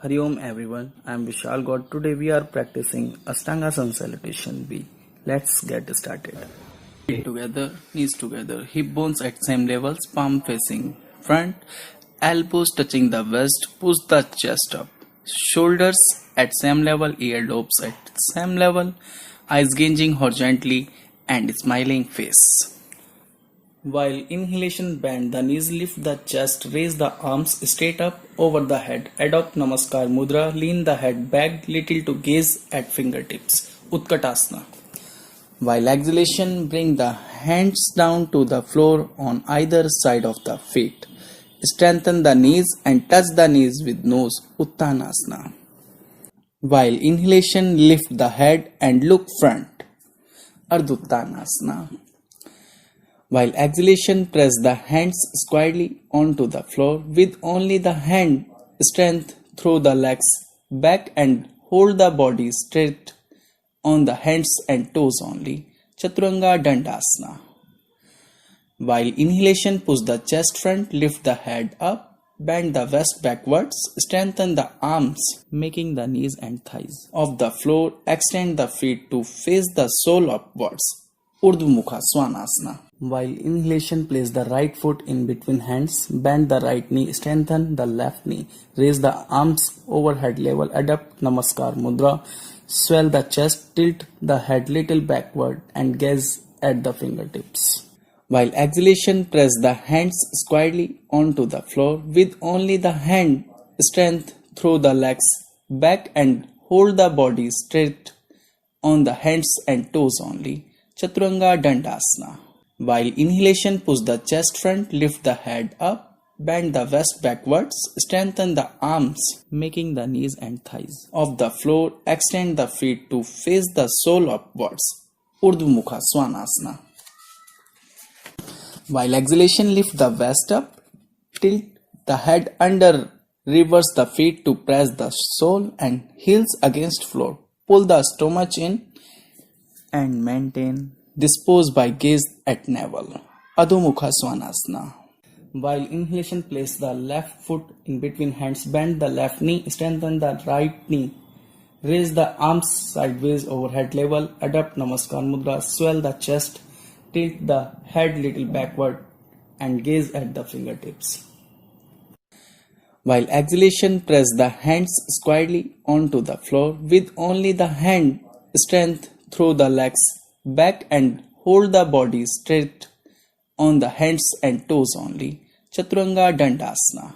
Hari Om everyone, I am Vishal God. Today we are practicing Ashtanga Sun Salutation B. Let's get started. Feet together, knees together, hip bones at same levels, palm facing front, elbows touching the waist, push the chest up. Shoulders at same level, earlobes at same level, eyes gazing horizontally and smiling face. While inhalation, bend the knees, lift the chest, raise the arms straight up over the head. Adopt Namaskar Mudra, lean the head back little to gaze at fingertips. Utkatasana. While exhalation, bring the hands down to the floor on either side of the feet. Strengthen the knees and touch the knees with nose. Uttanasana. While inhalation, lift the head and look front. Ardhuttanasana. While exhalation, press the hands squarely onto the floor with only the hand strength through the legs back and hold the body straight on the hands and toes only. Chaturanga Dandasana. While inhalation, push the chest front, lift the head up, bend the waist backwards, strengthen the arms, making the knees and thighs off the floor, extend the feet to face the sole upwards. Urdhva Mukha Svanasana. While inhalation, place the right foot in between hands, bend the right knee, strengthen the left knee, raise the arms overhead level, adopt Namaskar Mudra, swell the chest, tilt the head little backward and gaze at the fingertips. While exhalation, press the hands squarely onto the floor with only the hand strength through the legs back and hold the body straight on the hands and toes only. Chaturanga Dandasana. While inhalation, push the chest front, lift the head up, bend the waist backwards, strengthen the arms, making the knees and thighs off the floor, extend the feet to face the sole upwards. Urdhva Mukha Svanasana. While exhalation, lift the waist up, tilt the head under, reverse the feet to press the sole and heels against floor. Pull the stomach in and maintain this pose by gaze at navel. Adho Mukha Svanasana. While inhalation, place the left foot in between hands, bend the left knee, strengthen the right knee, raise the arms sideways overhead level, adopt Namaskar Mudra, swell the chest, tilt the head little backward and gaze at the fingertips. While exhalation, press the hands squarely onto the floor with only the hand strength through the legs back and hold the body straight on the hands and toes only. Chaturanga Dandasana.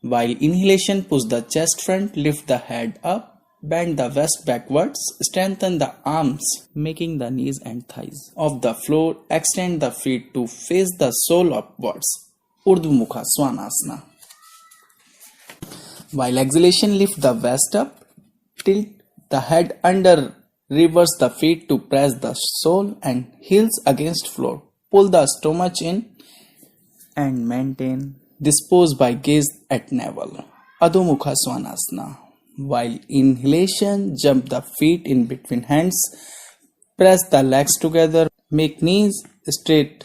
While inhalation, push the chest front, lift the head up, bend the waist backwards, strengthen the arms, making the knees and thighs off the floor, extend the feet to face the sole upwards. Urdhva Mukha Svanasana. While exhalation, lift the waist up, tilt the head under, reverse the feet to press the sole and heels against floor. Pull the stomach in and maintain this pose by gaze at navel. Adho Mukha Svanasana. While inhalation, jump the feet in between hands, press the legs together, make knees straight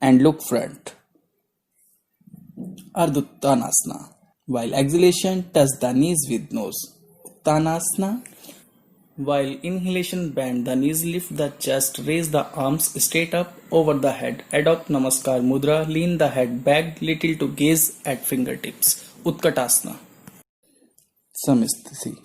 and look front. Ardhuttanasana. While exhalation, touch the knees with nose. Uttanasana. While inhalation, bend the knees, lift the chest, raise the arms straight up over the head. Adopt Namaskar Mudra, lean the head back little to gaze at fingertips. Utkatasana. Samastiti.